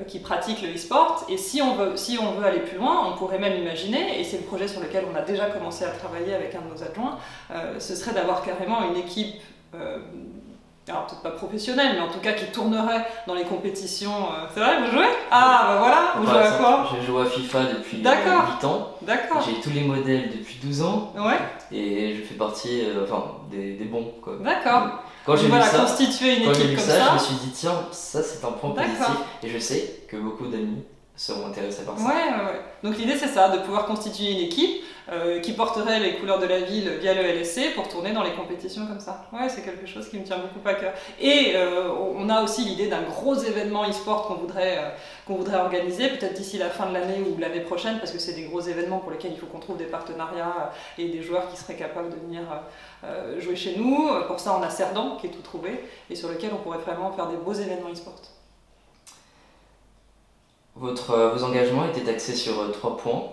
qui pratiquent le e-sport. Et si on veut aller plus loin, on pourrait même imaginer, et c'est le projet sur lequel on a déjà commencé à travailler avec un de nos adjoints, ce serait d'avoir carrément une équipe, alors peut-être pas professionnelle, mais en tout cas qui tournerait dans les compétitions. C'est vrai, vous jouez ? Ah, bah voilà, vous jouez à quoi ? Je joue à FIFA depuis 8 ans. D'accord. J'ai tous les modèles depuis 12 ans. Ouais. Et je fais partie des bons, quoi. D'accord. Quand j'ai lu ça, constituer une équipe comme ça, je me suis dit tiens, ça c'est un point positif. Et je sais que beaucoup d'amis seront intéressés par ça. Ouais. Donc l'idée c'est ça, de pouvoir constituer une équipe qui porterait les couleurs de la ville via le LSC pour tourner dans les compétitions comme ça. Ouais, c'est quelque chose qui me tient beaucoup à cœur. Et on a aussi l'idée d'un gros événement e-sport qu'on voudrait organiser, peut-être d'ici la fin de l'année ou l'année prochaine, parce que c'est des gros événements pour lesquels il faut qu'on trouve des partenariats et des joueurs qui seraient capables de venir jouer chez nous. Pour ça, on a Cerdan qui est tout trouvé et sur lequel on pourrait vraiment faire des beaux événements e-sport. Vos engagements étaient axés sur 3 points.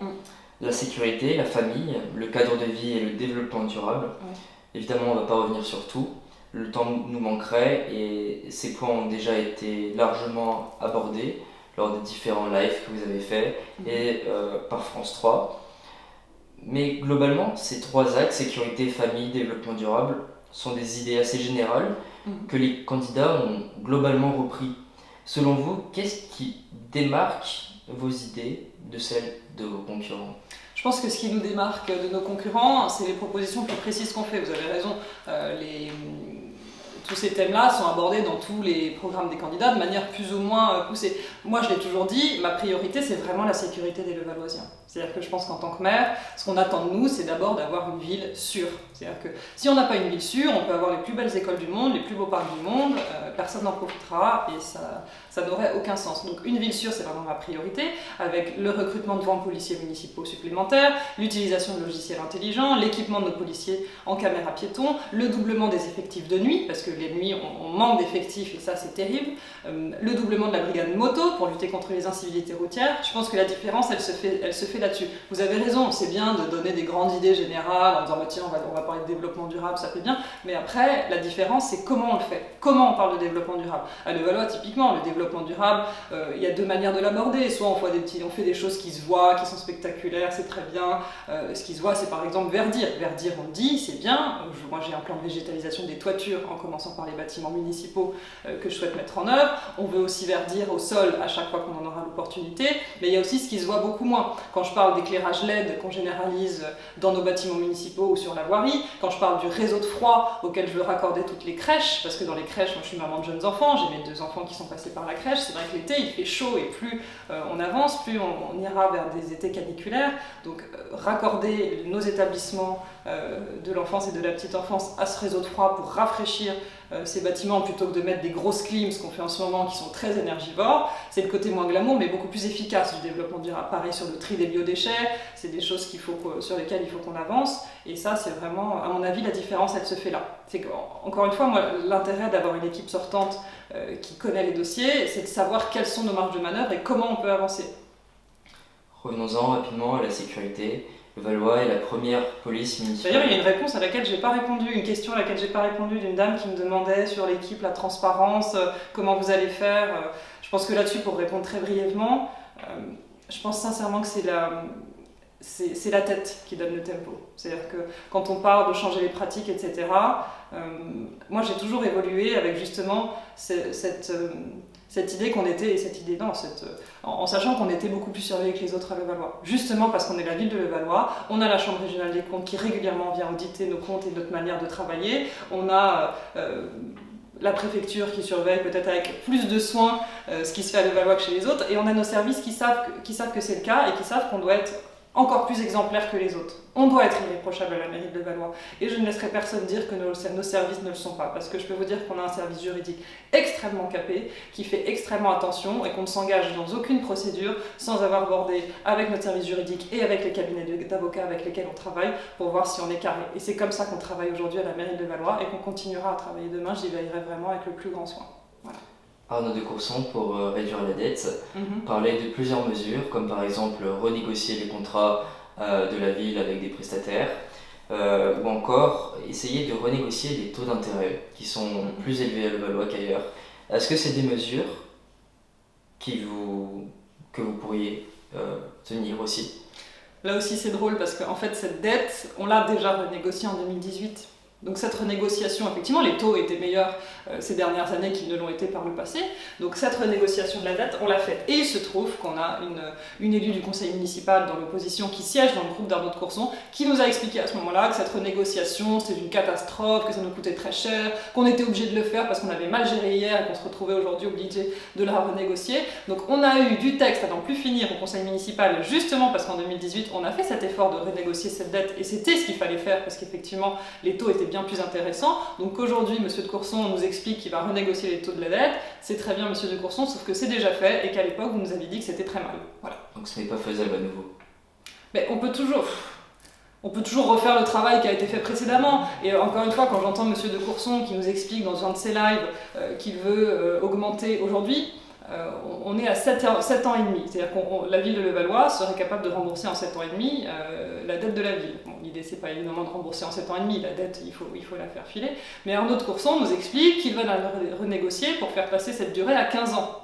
La sécurité, la famille, le cadre de vie et le développement durable. Évidemment, on ne va pas revenir sur tout. Le temps nous manquerait et ces points ont déjà été largement abordés lors des différents lives que vous avez faits et par France 3. Mais globalement, ces 3 axes, sécurité, famille, développement durable, sont des idées assez générales que les candidats ont globalement repris. Selon vous, qu'est-ce qui démarque vos idées de celles de vos concurrents ? Je pense que ce qui nous démarque de nos concurrents, c'est les propositions plus précises qu'on fait. Vous avez raison, tous ces thèmes-là sont abordés dans tous les programmes des candidats de manière plus ou moins poussée. Moi, je l'ai toujours dit, ma priorité, c'est vraiment la sécurité des Levalloisiens. C'est-à-dire que je pense qu'en tant que maire, ce qu'on attend de nous, c'est d'abord d'avoir une ville sûre. C'est-à-dire que si on n'a pas une ville sûre, on peut avoir les plus belles écoles du monde, les plus beaux parcs du monde, personne n'en profitera et ça n'aurait aucun sens. Donc une ville sûre, c'est vraiment ma priorité, avec le recrutement de 20 policiers municipaux supplémentaires, l'utilisation de logiciels intelligents, l'équipement de nos policiers en caméra piéton, le doublement des effectifs de nuit, parce que les nuits, on manque d'effectifs et ça c'est terrible, le doublement de la brigade moto pour lutter contre les incivilités routières. Je pense que la différence, elle se fait là-dessus. Vous avez raison, c'est bien de donner des grandes idées générales en disant bah, tiens, on va parler de développement durable, ça fait bien, mais après, la différence, c'est comment on le fait, comment on parle de développement durable. À Levallois, typiquement, le développement durable, il y a 2 manières de l'aborder. Soit on fait des choses qui se voient, qui sont spectaculaires, c'est très bien. Ce qui se voit, c'est par exemple verdir. Verdir, on le dit, c'est bien. Moi, j'ai un plan de végétalisation des toitures, en commençant par les bâtiments municipaux que je souhaite mettre en œuvre. On veut aussi verdir au sol à chaque fois qu'on en aura l'opportunité, mais il y a aussi ce qui se voit beaucoup moins. Quand je parle d'éclairage LED qu'on généralise dans nos bâtiments municipaux ou sur la voirie, quand je parle du réseau de froid auquel je veux raccorder toutes les crèches, parce que dans les crèches, moi je suis maman de jeunes enfants, j'ai mes 2 enfants qui sont passés par la crèche, c'est vrai que l'été il fait chaud et plus on avance, plus on ira vers des étés caniculaires, donc raccorder nos établissements de l'enfance et de la petite enfance à ce réseau de froid pour rafraîchir ces bâtiments plutôt que de mettre des grosses clims, ce qu'on fait en ce moment, qui sont très énergivores, c'est le côté moins glamour mais beaucoup plus efficace du développement durable. Pareil sur le tri des biodéchets, c'est des choses sur lesquelles il faut qu'on avance, et ça c'est vraiment, à mon avis, la différence elle se fait là. C'est qu'encore une fois, moi, l'intérêt d'avoir une équipe sortante qui connaît les dossiers, c'est de savoir quelles sont nos marges de manœuvre et comment on peut avancer. Revenons-en rapidement à la sécurité. Levallois est la première police municipale. D'ailleurs, il y a une réponse à laquelle j'ai pas répondu, une question à laquelle j'ai pas répondu d'une dame qui me demandait sur l'équipe, la transparence, comment vous allez faire. Je pense que là-dessus, pour répondre très brièvement, je pense sincèrement que c'est la tête qui donne le tempo. C'est-à-dire que quand on parle de changer les pratiques, etc., moi j'ai toujours évolué avec justement cette idée qu'on était, en sachant qu'on était beaucoup plus surveillés que les autres à Levallois. Justement parce qu'on est la ville de Levallois, on a la Chambre régionale des comptes qui régulièrement vient auditer nos comptes et notre manière de travailler, on a la préfecture qui surveille peut-être avec plus de soin ce qui se fait à Levallois que chez les autres, et on a nos services qui savent que c'est le cas et qui savent qu'on doit être encore plus exemplaire que les autres. On doit être irréprochable à la mairie de Levallois. Et je ne laisserai personne dire que nos services ne le sont pas, parce que je peux vous dire qu'on a un service juridique extrêmement capé, qui fait extrêmement attention et qu'on ne s'engage dans aucune procédure sans avoir bordé avec notre service juridique et avec les cabinets d'avocats avec lesquels on travaille pour voir si on est carré. Et c'est comme ça qu'on travaille aujourd'hui à la mairie de Levallois et qu'on continuera à travailler demain. J'y veillerai vraiment avec le plus grand soin. Voilà. Arnaud de Courson, pour réduire la dette, parlait de plusieurs mesures, comme par exemple renégocier les contrats de la ville avec des prestataires, ou encore essayer de renégocier les taux d'intérêt qui sont plus élevés à Levallois qu'ailleurs. Est-ce que c'est des mesures que vous pourriez tenir aussi? Là aussi c'est drôle parce qu'en fait cette dette, on l'a déjà renégociée en 2018. Donc cette renégociation, effectivement, les taux étaient meilleurs ces dernières années qu'ils ne l'ont été par le passé. Donc cette renégociation de la dette, on l'a faite. Et il se trouve qu'on a une élue du conseil municipal dans l'opposition qui siège dans le groupe d'Arnaud de Courson, qui nous a expliqué à ce moment-là que cette renégociation, c'était une catastrophe, que ça nous coûtait très cher, qu'on était obligé de le faire parce qu'on avait mal géré hier et qu'on se retrouvait aujourd'hui obligé de la renégocier. Donc on a eu du texte à n'en plus finir au conseil municipal, justement parce qu'en 2018, on a fait cet effort de renégocier cette dette et c'était ce qu'il fallait faire parce qu'effectivement, les taux étaient bien plus intéressant. Donc aujourd'hui, M. de Courson nous explique qu'il va renégocier les taux de la dette. C'est très bien, M. de Courson, sauf que c'est déjà fait et qu'à l'époque, vous nous aviez dit que c'était très mal. Voilà. Donc ce n'est pas faisable à nouveau. Mais on peut toujours refaire le travail qui a été fait précédemment. Et encore une fois, quand j'entends M. de Courson qui nous explique dans un de ses lives qu'il veut augmenter aujourd'hui, on est à 7 ans et demi. C'est-à-dire que la ville de Levallois serait capable de rembourser en 7 ans et demi la dette de la ville. Bon, l'idée, c'est pas évidemment de rembourser en 7 ans et demi, la dette, il faut la faire filer. Mais Arnaud de Courson nous explique qu'il va la renégocier pour faire passer cette durée à 15 ans.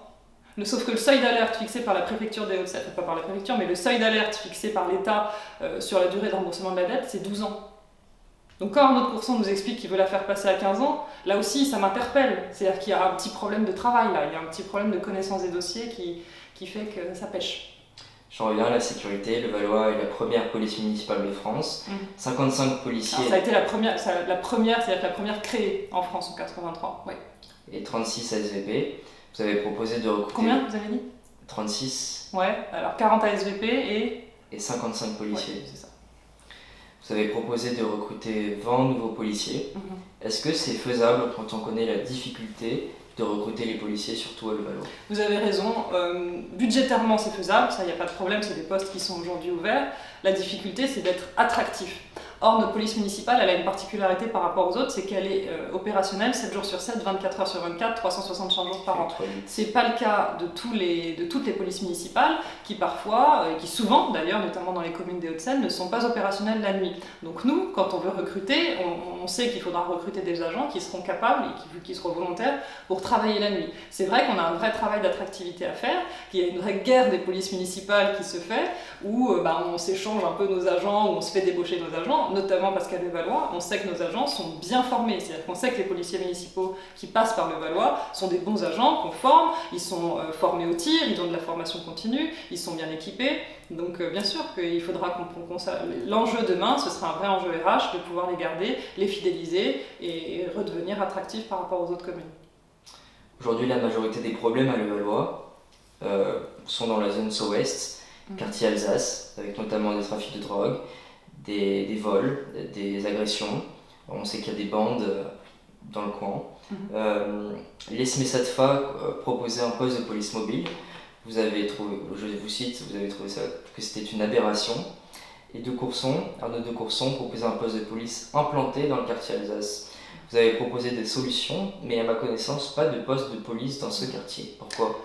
Sauf que le seuil d'alerte fixé par la préfecture des Hauts-de-Seine, pas par la préfecture, mais le seuil d'alerte fixé par l'État sur la durée de remboursement de la dette, c'est 12 ans. Donc quand Arnaud de Courson nous explique qu'il veut la faire passer à 15 ans, là aussi ça m'interpelle. C'est-à-dire qu'il y a un petit problème de travail là, il y a un petit problème de connaissance des dossiers qui fait que ça pêche. J'en reviens à la sécurité. Levallois est la première police municipale de France. 55 policiers. Alors, ça a été la première, c'est-à-dire la première créée en France en 83. Oui. Et 36 ASVP. Vous avez proposé de recruter... Combien vous avez dit? 36. Ouais, alors 40 ASVP et 55 policiers. Ouais, c'est ça. Vous avez proposé de recruter 20 nouveaux policiers. Est-ce que c'est faisable quand on connaît la difficulté de recruter les policiers, surtout à Levallois? Vous avez raison, budgétairement c'est faisable, ça il n'y a pas de problème, c'est des postes qui sont aujourd'hui ouverts. La difficulté c'est d'être attractif. Or, notre police municipale, elle a une particularité par rapport aux autres, c'est qu'elle est opérationnelle 7 jours sur 7, 24 heures sur 24, 365 jours par an. C'est pas le cas de toutes les polices municipales qui parfois, qui souvent d'ailleurs, notamment dans les communes des Hauts-de-Seine, ne sont pas opérationnelles la nuit. Donc nous, quand on veut recruter, on sait qu'il faudra recruter des agents qui seront capables et qui seront volontaires pour travailler la nuit. C'est vrai qu'on a un vrai travail d'attractivité à faire, qu'il y a une vraie guerre des polices municipales qui se fait, où on s'échange un peu nos agents, où on se fait débaucher nos agents, notamment parce qu'à Levallois, on sait que nos agents sont bien formés. C'est-à-dire qu'on sait que les policiers municipaux qui passent par Levallois sont des bons agents qu'on forme, ils sont formés au tir, ils ont de la formation continue, ils sont bien équipés. Donc bien sûr qu'il faudra qu'on l'enjeu demain, ce sera un vrai enjeu RH de pouvoir les garder, les fidéliser et redevenir attractifs par rapport aux autres communes. Aujourd'hui, la majorité des problèmes à Levallois sont dans la zone Sud-Ouest, quartier Alsace, avec notamment des trafics de drogue, des vols, des agressions. On sait qu'il y a des bandes dans le coin. Les SMESATFA proposaient un poste de police mobile. Vous avez trouvé, je vous cite, vous avez trouvé ça, que c'était une aberration. Et Arnaud de Courson proposait un poste de police implanté dans le quartier Alsace. Vous avez proposé des solutions, mais à ma connaissance, pas de poste de police dans ce quartier. Pourquoi ?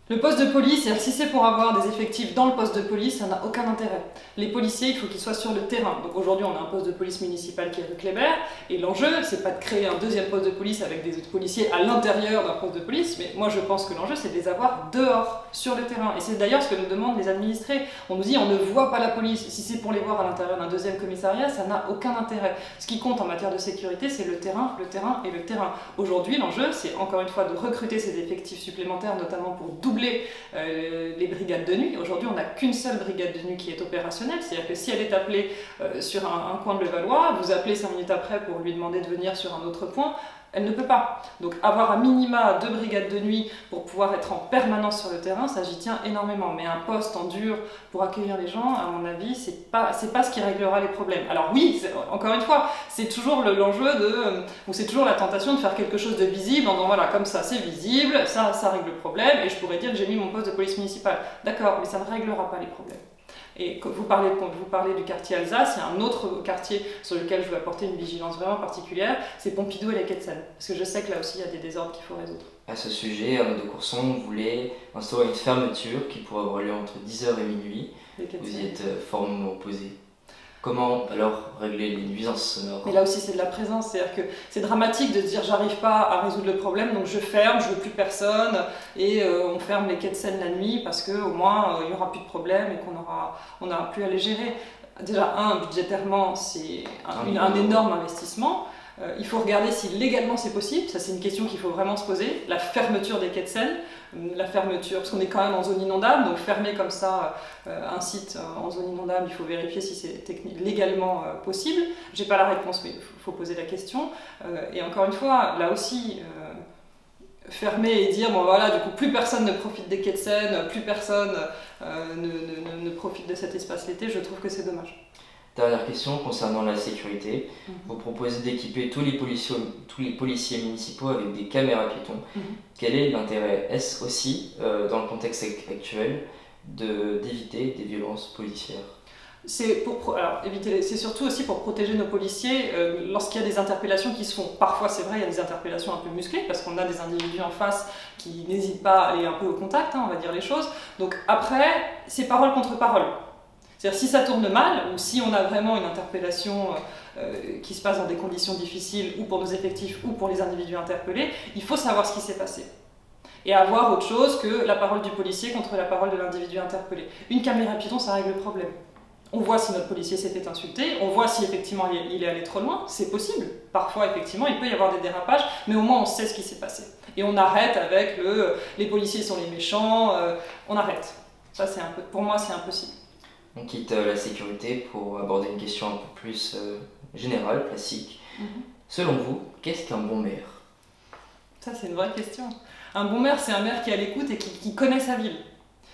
Le poste de police, si c'est pour avoir des effectifs dans le poste de police, ça n'a aucun intérêt. Les policiers, il faut qu'ils soient sur le terrain. Donc aujourd'hui, on a un poste de police municipal qui est rue Kléber, et l'enjeu, c'est pas de créer un deuxième poste de police avec des policiers à l'intérieur d'un poste de police, mais moi je pense que l'enjeu, c'est de les avoir dehors, sur le terrain. Et c'est d'ailleurs ce que nous demandent les administrés. On nous dit, on ne voit pas la police. Si c'est pour les voir à l'intérieur d'un deuxième commissariat, ça n'a aucun intérêt. Ce qui compte en matière de sécurité, c'est le terrain et le terrain. Aujourd'hui, l'enjeu, c'est encore une fois de recruter ces effectifs supplémentaires, notamment pour doubler les brigades de nuit. Aujourd'hui, on n'a qu'une seule brigade de nuit qui est opérationnelle, c'est-à-dire que si elle est appelée sur un coin de Levallois, vous appelez 5 minutes après pour lui demander de venir sur un autre point, elle ne peut pas. Donc avoir à minima 2 brigades de nuit pour pouvoir être en permanence sur le terrain, ça j'y tiens énormément. Mais un poste en dur pour accueillir les gens, à mon avis, c'est pas ce qui réglera les problèmes. Alors oui, encore une fois, c'est toujours l'enjeu ou c'est toujours la tentation de faire quelque chose de visible en disant voilà, comme ça c'est visible, ça règle le problème, et je pourrais dire que j'ai mis mon poste de police municipale. D'accord, mais ça ne réglera pas les problèmes. Et quand vous parlez du quartier Alsace, il y a un autre quartier sur lequel je veux apporter une vigilance vraiment particulière, c'est Pompidou et les quais de Seine. Parce que je sais que là aussi il y a des désordres qu'il faut résoudre. À ce sujet, Arnaud de Courson voulait instaurer une fermeture qui pourrait avoir lieu entre 10h et minuit. Vous y êtes formellement opposé. Comment alors régler les nuisances sonores? Mais là aussi, c'est de la présence. C'est-à-dire que c'est dramatique de se dire j'arrive pas à résoudre le problème, donc je ferme, je veux plus personne, et on ferme les quais de Seine la nuit parce qu'au moins il y aura plus de problème et on n'aura plus à les gérer. Déjà, budgétairement, c'est un énorme investissement. Il faut regarder si légalement c'est possible, ça c'est une question qu'il faut vraiment se poser. La fermeture des quais de Seine, parce qu'on est quand même en zone inondable, donc fermer comme ça un site en zone inondable, il faut vérifier si c'est légalement possible. J'ai pas la réponse, mais il faut poser la question. Et encore une fois, là aussi, fermer et dire bon voilà, du coup plus personne ne profite des quais de Seine, plus personne ne profite de cet espace l'été, je trouve que c'est dommage. Dernière question concernant la sécurité. Vous proposez d'équiper tous les policiers municipaux avec des caméras piétons. Quel est l'intérêt? Est-ce aussi, dans le contexte actuel, d'éviter des violences policières? C'est surtout aussi pour protéger nos policiers lorsqu'il y a des interpellations qui se font. Parfois, c'est vrai, il y a des interpellations un peu musclées parce qu'on a des individus en face qui n'hésitent pas à aller un peu au contact, on va dire les choses. Donc après, c'est parole contre parole. C'est-à-dire si ça tourne mal, ou si on a vraiment une interpellation qui se passe dans des conditions difficiles, ou pour nos effectifs, ou pour les individus interpellés, il faut savoir ce qui s'est passé. Et avoir autre chose que la parole du policier contre la parole de l'individu interpellé. Une caméra piéton, ça règle le problème. On voit si notre policier s'était insulté, on voit si effectivement il est allé trop loin, c'est possible. Parfois, effectivement, il peut y avoir des dérapages, mais au moins on sait ce qui s'est passé. Et on arrête avec les policiers sont les méchants, on arrête. Ça, pour moi, c'est impossible. On quitte la sécurité pour aborder une question un peu plus générale, classique. Selon vous, qu'est-ce qu'un bon maire? Ça, c'est une vraie question. Un bon maire, c'est un maire qui est à l'écoute et qui connaît sa ville.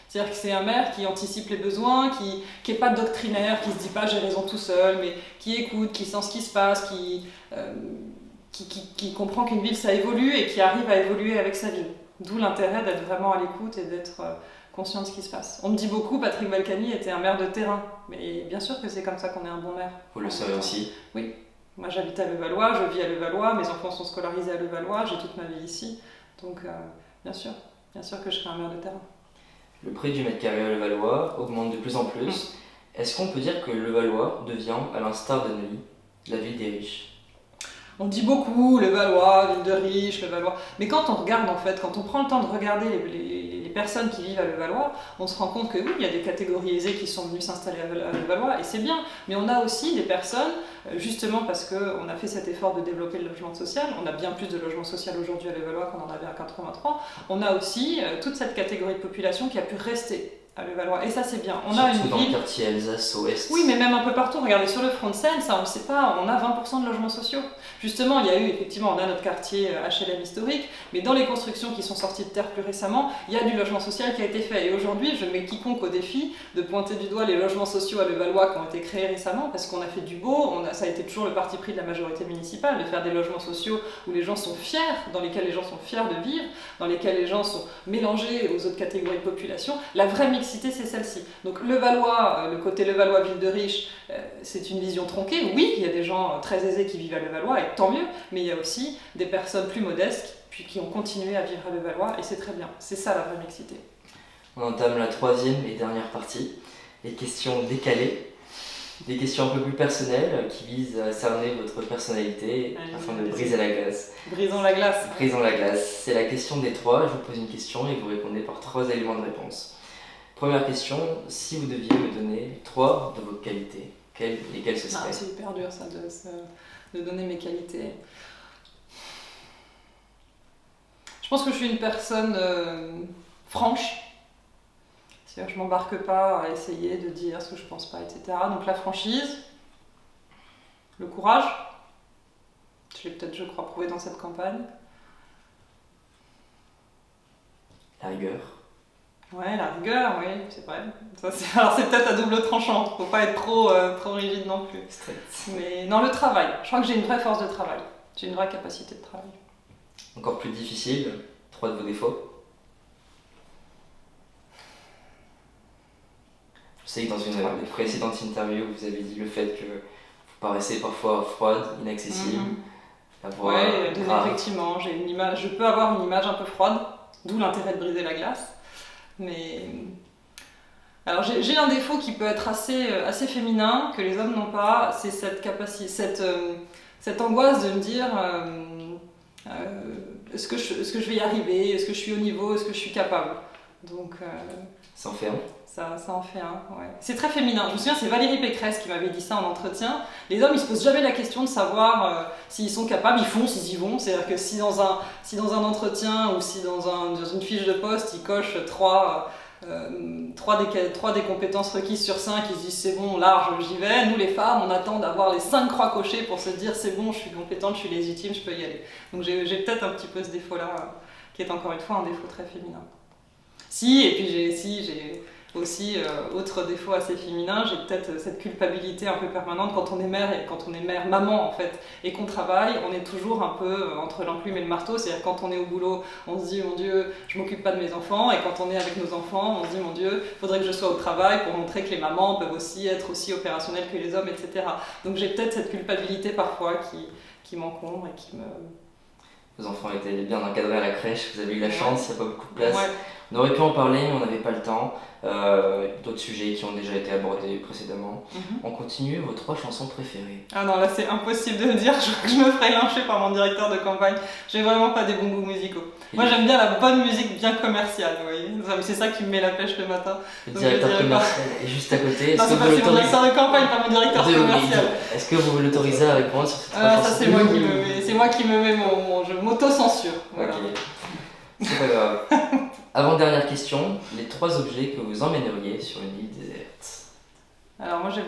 C'est-à-dire que c'est un maire qui anticipe les besoins, qui n'est pas doctrinaire, qui ne se dit pas j'ai raison tout seul, mais qui écoute, qui sent ce qui se passe, qui comprend qu'une ville ça évolue et qui arrive à évoluer avec sa ville. D'où l'intérêt d'être vraiment à l'écoute et d'être conscient de ce qui se passe. On me dit beaucoup, Patrick Balkany était un maire de terrain, mais bien sûr que c'est comme ça qu'on est un bon maire. Vous le savez aussi? Oui. Moi j'habite à Levallois, je vis à Levallois, mes enfants sont scolarisés à Levallois, j'ai toute ma vie ici, donc bien sûr que je serai un maire de terrain. Le prix du mètre carré à Levallois augmente de plus en plus. Est-ce qu'on peut dire que Levallois devient, à l'instar de Neuilly, la ville des riches? On dit beaucoup Levallois, ville de riches, Levallois, mais quand on regarde en fait, quand on prend le temps de regarder les personnes qui vivent à Levallois, on se rend compte que oui, il y a des catégories aisées qui sont venues s'installer à Levallois et c'est bien, mais on a aussi des personnes, justement parce qu'on a fait cet effort de développer le logement social, on a bien plus de logement social aujourd'hui à Levallois qu'on en avait à 83, on a aussi toute cette catégorie de population qui a pu rester à Levallois, et ça c'est bien. On a surtout une dans ville... le quartier Alsace Ouest. Oui, mais même un peu partout, regardez sur le front de Seine, ça on ne sait pas, on a 20% de logements sociaux. Justement, il y a eu, effectivement, on a notre quartier HLM historique, mais dans les constructions qui sont sorties de terre plus récemment, il y a du logement social qui a été fait. Et aujourd'hui, je mets quiconque au défi de pointer du doigt les logements sociaux à Levallois qui ont été créés récemment, parce qu'on a fait du beau, ça a été toujours le parti pris de la majorité municipale, de faire des logements sociaux où les gens sont fiers, dans lesquels les gens sont fiers de vivre, dans lesquels les gens sont mélangés aux autres catégories de population. La vraie mixité, c'est celle-ci. Donc Levallois, le côté Levallois, ville de riches, c'est une vision tronquée. Oui, il y a des gens très aisés qui vivent à Levallois, et tant mieux, mais il y a aussi des personnes plus modestes qui ont continué à vivre à Levallois, et c'est très bien. C'est ça la vraie mixité. On entame la troisième et dernière partie, les questions décalées, des questions un peu plus personnelles qui visent à cerner votre personnalité afin de briser la glace. Brisons la glace. Brisons la glace. C'est la question des trois. Je vous pose une question et vous répondez par 3 éléments de réponse. Première question, si vous deviez me donner 3 de vos qualités, lesquelles ce seraient? C'est hyper dur ça de donner mes qualités. Je pense que je suis une personne franche. C'est-à-dire que je ne m'embarque pas à essayer de dire ce que je ne pense pas, etc. Donc la franchise, le courage, je l'ai peut-être, je crois, prouvé dans cette campagne. La rigueur. Ouais, la rigueur, oui, c'est vrai. Alors c'est peut-être à double tranchant, faut pas être trop rigide non plus. Strict. Mais non, le travail, je crois que j'ai une vraie force de travail, j'ai une vraie capacité de travail. Encore plus difficile, 3 de vos défauts. Je sais que dans une des précédentes interviews, vous avez dit le fait que vous paraissez parfois froide, inaccessible. Oui, effectivement, j'ai une image, je peux avoir une image un peu froide, d'où l'intérêt de briser la glace. Mais Alors j'ai un défaut qui peut être assez féminin, que les hommes n'ont pas, c'est cette capacité, cette angoisse de me dire est-ce que je vais y arriver, est-ce que je suis au niveau, est-ce que je suis capable. Donc Ça en fait un. ça en fait un, ouais. C'est très féminin. Je me souviens, c'est Valérie Pécresse qui m'avait dit ça en entretien. Les hommes, ils se posent jamais la question de savoir s'ils sont capables, ils foncent, ils y vont. C'est-à-dire que si dans un entretien ou si dans une fiche de poste, ils cochent 3 des compétences requises sur 5, ils se disent c'est bon, large, j'y vais. Nous les femmes, on attend d'avoir les 5 croix cochées pour se dire c'est bon, je suis compétente, je suis légitime, je peux y aller. Donc j'ai peut-être un petit peu ce défaut-là, qui est encore une fois un défaut très féminin. Et puis j'ai aussi, autre défaut assez féminin, j'ai peut-être cette culpabilité un peu permanente quand on est mère, et quand on est mère, maman en fait, et qu'on travaille, on est toujours un peu entre l'enclume et le marteau, c'est-à-dire quand on est au boulot, on se dit mon Dieu, je m'occupe pas de mes enfants, et quand on est avec nos enfants, on se dit mon Dieu, faudrait que je sois au travail pour montrer que les mamans peuvent aussi être aussi opérationnelles que les hommes, etc. Donc j'ai peut-être cette culpabilité parfois qui m'encombre et qui me... Vos enfants étaient bien encadrés à la crèche, vous avez eu la chance, il n'y a pas beaucoup de place. Ouais. On aurait pu en parler, mais on n'avait pas le temps. D'autres sujets qui ont déjà été abordés précédemment. On continue, vos 3 chansons préférées. Ah non, là c'est impossible de le dire, je me ferais lyncher par mon directeur de campagne. J'ai vraiment pas des bons goûts musicaux. Moi j'aime bien la bonne musique bien commerciale, vous voyez. C'est ça qui me met la pêche le matin. Le Donc, directeur commercial est juste à côté. Non, c'est pas mon directeur de campagne, pas mon directeur commercial. Est-ce que vous l'autorisez à répondre sur cette Ah, ça c'est moi qui me mets je m'auto-censure. Voilà. Ok, c'est pas grave. Avant-dernière question, les 3 objets que vous emmèneriez sur une île déserte. Alors moi